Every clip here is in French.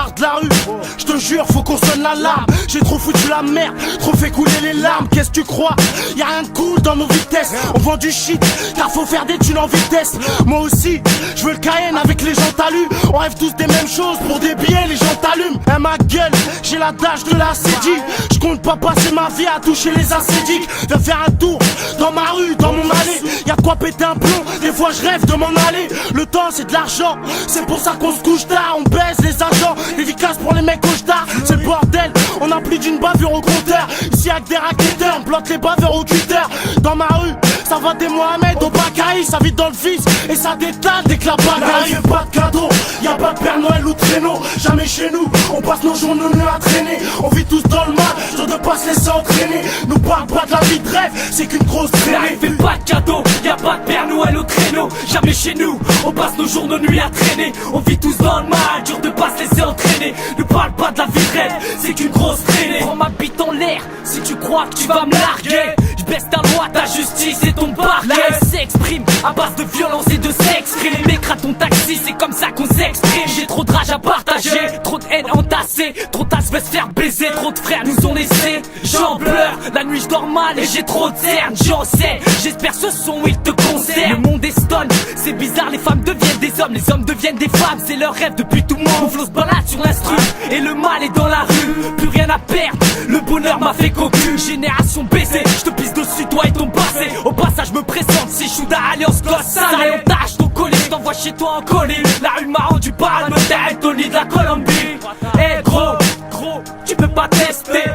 bâtard de la rue. Je te jure, faut qu'on sonne l'alarme. J'ai trop foutu la merde, trop fait couler les larmes. Qu'est-ce que tu crois? Y'a rien de cool dans nos vitesses. On vend du shit, car faut faire des thunes en vitesse. Moi aussi, je veux le Cayenne avec les gens talus. On rêve tous des mêmes choses, pour des billets les gens t'allument. Eh ma gueule, j'ai la dash de la CEDI. Je compte pas passer ma vie à toucher les acédiques. Viens faire un tour dans ma rue, dans mon allée. Y'a de quoi péter un plomb, des fois je rêve de m'en aller. Le temps c'est de l'argent, c'est pour ça qu'on se couche tard. On baise les agents, efficace pour les mecs au tard. C'est le bordel, on a plus d'une bavure au compteur. Ici y'a que des racketteurs, on bloque les baveurs au cutter. Dans ma rue, ça va des Mohamed au Bakary. Ça vit dans le vice et ça détale dès que la balle arrive. Pas de cadeau, y'a pas de Père Noël ou de traîneau. Jamais chez nous, on passe nos journées à traîner. On vit tous dans le mal, sur de pas se laisser entraîner. Nous parle pas de la vie de rêve, c'est qu'une grosse traînée. Fais pas de cadeau, y'a pas de Père Noël au traîneau. Jamais chez nous, on passe nos jours, nos nuits à traîner. On vit tous dans le mal, dur de pas se laisser entraîner. Ne parle pas de la vie de rêve, c'est qu'une grosse traînée. Prends ma bite en l'air, si tu crois que tu vas me larguer. Je baisse ta loi, ta justice et ton parquet. S'exprime à base de violence et de sexe. Les mecs à ton taxi, c'est comme ça qu'on s'exprime. J'ai trop de rage à partager, trop de haine entassée. Trop tasse veut se faire baiser, trop de frères nous ont laissés. J'en pleure, la nuit je dors mal et j'ai trop de cernes. J'en sais, j'espère ce son il te concerne. Le monde est stone, c'est bizarre, les femmes deviennent des hommes. Les hommes deviennent des femmes, c'est leur rêve depuis tout le monde. Mon flow se balade sur l'instru et le mal est dans la rue. Plus rien à perdre, le bonheur m'a fait cocu. Génération baissée, je te pisse dessus toi et ton passé. Au passage me présente, si Chouda Alliance Gossa. Et on tâche ton colis, je t'envoie chez toi en colis. La rue m'a rendu parle, me t'arrête Tony de la Colombie. Eh gros, tu peux pas tester.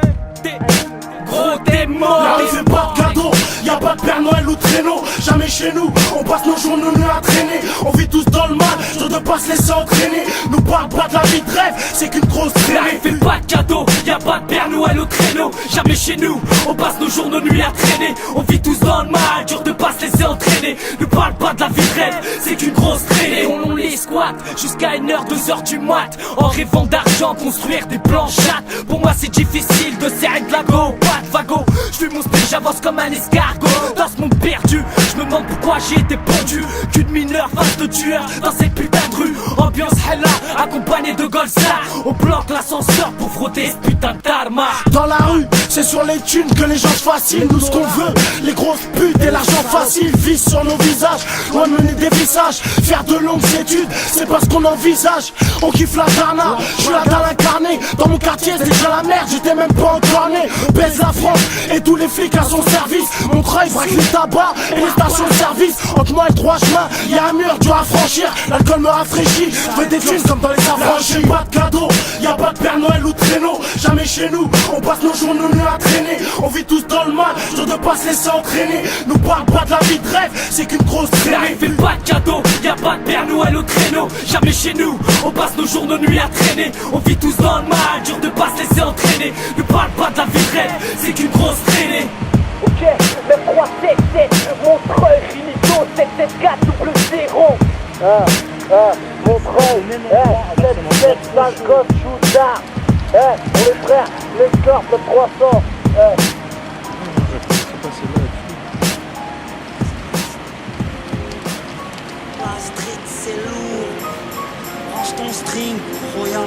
Gros t'es mort. La rue fait pas de cadeau, y'a pas de Père Noël ou de traîneau. Jamais chez nous, on passe nos jours nos nuits à traîner. On vit tous dans le mal, je de pas se laisser entraîner. Nous parle pas de la vie de rêve, c'est qu'une grosse traînée. La rue fait pas de cadeau, y'a pas de Père Noël au traîneau. Jamais chez nous, on passe nos jours, nos nuits à traîner. On vit tous dans le mal, dur de pas se laisser entraîner. Ne parle pas de la vie de rêve, c'est qu'une grosse traînée. On les squatte jusqu'à 1h, 2h du mat. En rêvant d'argent, construire des planches chattes. Pour moi c'est difficile de serrer de la go. Pas de vago, j'fume mon spé, j'avance comme un escargot. Dans ce monde perdu, je me demande pourquoi j'ai été pendu. Qu'une mineure face de tueur dans cette putain de rue. Ambiance hella, accompagné de Golsa. On bloque l'ascenseur pour frotter ce putain de tarma. Dans la rue, c'est sur les thunes que les gens se fascinent. Nous ce qu'on veut, les grosses putes et l'argent facile. Vise sur nos visages, loin de mener des visages. Faire de longues études, c'est pas ce qu'on envisage. On kiffe la dana, je suis la dalle incarnée. Dans mon quartier c'est déjà la merde, j'étais même pas encore né. Baise la France et tous les flics à son service. Mon treuil braque les tabacs et les stations de service. Entre moi et le droit chemin, y'a un mur dur à franchir. L'alcool me rafraîchit, je fais des thunes comme dans les affranchis. Pas de cadeau, y'a pas de Père Noël ou de traîneau. Jamais chez nous, on passe nos jours nos nuits à traîner. On vit tous dans le mal, je de pas se laisser entraîner. Nous parle pas de la vie de rêve, c'est qu'une grosse traînée. La rue fait pas de cadeau, y'a pas de Père Noël au traîneau. Jamais chez nous, on passe nos jours, nos nuits à traîner. On vit tous dans le mal, dur de pas se laisser entraîner. Ne parle pas de la vie de rêve, c'est qu'une grosse traînée. Ok, 9377, Montreuil, Rinito, 774, double 0. Montreuil, 77, Falcon, Chouda. Pour les frères, les corps, le 300. La street c'est lourd. Range ton string, Roya.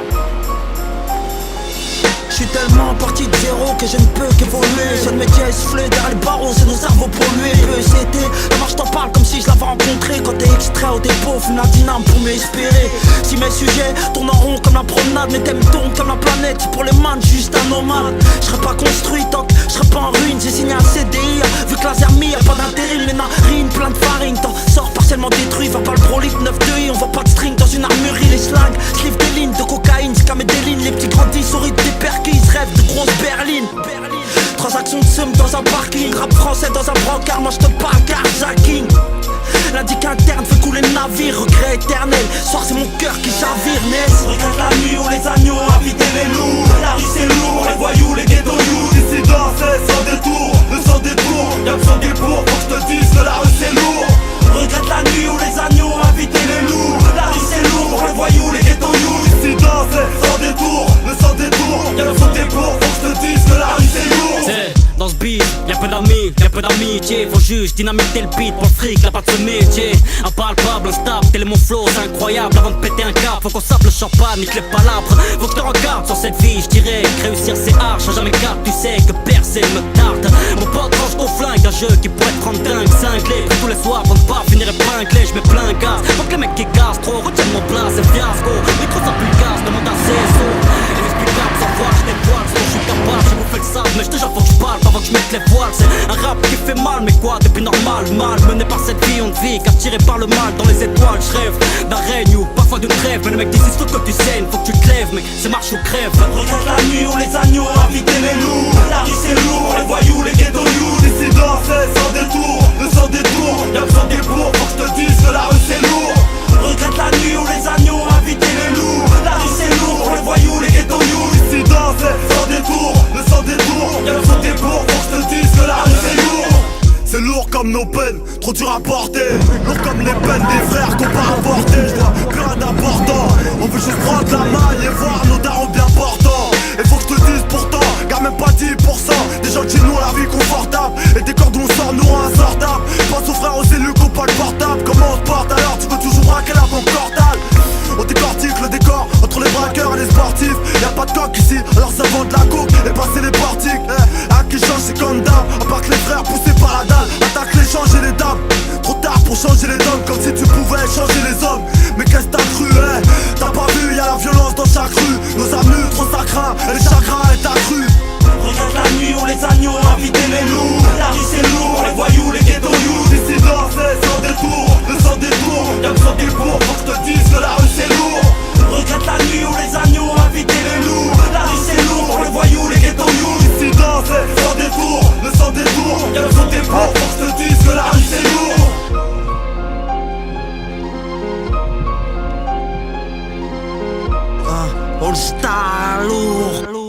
Je suis tellement parti de zéro que je ne peux qu'évoluer. Seul métier essoufflé derrière les barreaux, c'est nos cerveaux pollués. C'était, moi je t'en parle comme si je l'avais rencontré. Quand t'es extrait au dépôt, une dyname pour m'espérer. Si mes sujets tournent en rond comme la promenade, mes thèmes tournent comme la planète. Si pour les man, juste un nomade. Je serais pas construit tant que je serais pas en ruine. J'ai signé un CDI, vu que la Zermi y'a pas d'intérim. Les narines plein de farine, t'en sors partiellement détruit. Va pas le prolique 9-2i, on voit pas de string dans une armurerie. Les slangs, slivent des lignes de cocaïne, scammer des lignes. Les petits grandis souris des perquis, ils rêvent de grosses berlines. Transaction de somme dans un parking, rap français dans un brancard, moi je te parle carjacking. L'indique interne fait couler le navire, regret éternel. Soir c'est mon cœur qui chavire, naisse. Regarde la nuit où les agneaux invitaient les loups. La rue c'est lourd, les voyous, les ghettos youths. Dissidents, c'est sans détour, sans détour. Y'a besoin des pour que je te dise que la rue c'est lourd. Regarde la nuit où les agneaux invitaient les loups. La rue c'est lourd, les voyous, les ghettos youths. Dissidents, c'est sans détour, sans détour. Y'a besoin des pour que je te dise que la rue c'est lourd. Dans ce beat, y'a peu d'amis, y'a peu d'amitié. Faut juste dynamiter le beat pour le fric, la pas de ce métier. Impalpable, instable, tel est mon flow, c'est incroyable. Avant de péter un cap, faut qu'on sape le champagne, nique les palabres. Faut que te regardes sur cette vie, j'dirais que réussir c'est hard, change jamais cap, tu sais que percer me tarde. Mon pote range au flingue, un jeu qui pourrait te rendre dingue, cinglé. Tous les soirs, pour ne pas finir épinglé, j'mets plein gaz. Faut que les mecs qui cassent trop, retiennent mon place, c'est fiasco. Micro ça plus casse, demande à CSO. Inexplicable, sans voir, je dévoile, sinon je suis capable, j'ai bouffé le sable, mais j'te jure faut que j'parle, pas avant que j'mette les voiles. C'est un rap qui fait mal, mais quoi, depuis normal, mal. Mené par cette vie, on ne vit qu'attiré par le mal. Dans les étoiles, j'rêve d'un règne ou parfois d'une trêve. Mais le mec d'ici, faut que tu saignes, faut que tu te lèves, mec, c'est marche ou crève. Regarde la nuit où les agneaux invitaient les loups. La rue c'est lourd, les voyous, les ghetto youths. Dissidents, c'est sans détour, le sans détour. Y'a besoin des pour que je te dise que la rue c'est lourd. Regarde la nuit où les agneaux invitaient les loups. La rue c'est lourd, les voyous, les ghetto youths. Dissidents, c'est sans détour, le sans détour. Y'a besoin des pour que je te dise que la rue c'est lourd. C'est lourd comme nos peines, trop dur à porter. Lourd comme les peines des frères qu'on pas apporter. J'vois plus rien d'important. On veut juste prendre la maille et voir nos darons bien portants. Et faut que je te dise pourtant, car même pas 10%. Des gens qui nous la vie confortable. Et des cordes où on sort nous insortables. Pense aux frères aux élus qu'on pas le portable. Comment on se porte alors, tu veux toujours braquer la banque portale. On décortique le décor entre les braqueurs et les sportifs. Y'a pas de coq ici, alors ça vend de la coke et passer les portiques. À qui change c'est comme d'hab, à part que les frères poussés par la dalle. Attaque les changes et les dames. Trop tard pour changer les donnes, comme si tu pouvais changer les hommes. Mais qu'est-ce que t'as cru, T'as pas vu, y'a la violence dans chaque rue. Nos amis trop sacrins et les chagrins est accru. Regarde la nuit où les agneaux invitaient les loups. La rue c'est lourd, les voyous, les ghetto youths. Dissidents, c'est sans détour, le sans détour. Y'a besoin des pour que je te dise que la rue c'est lourd. Regarde la nuit où les agneaux invitaient les loups. La rue c'est lourd, les voyous, les ghetto youths. Dissidents, c'est sans détour, le sans détour. Y'a besoin des pour que je te dise que la rue c'est lourd. All Star lourd.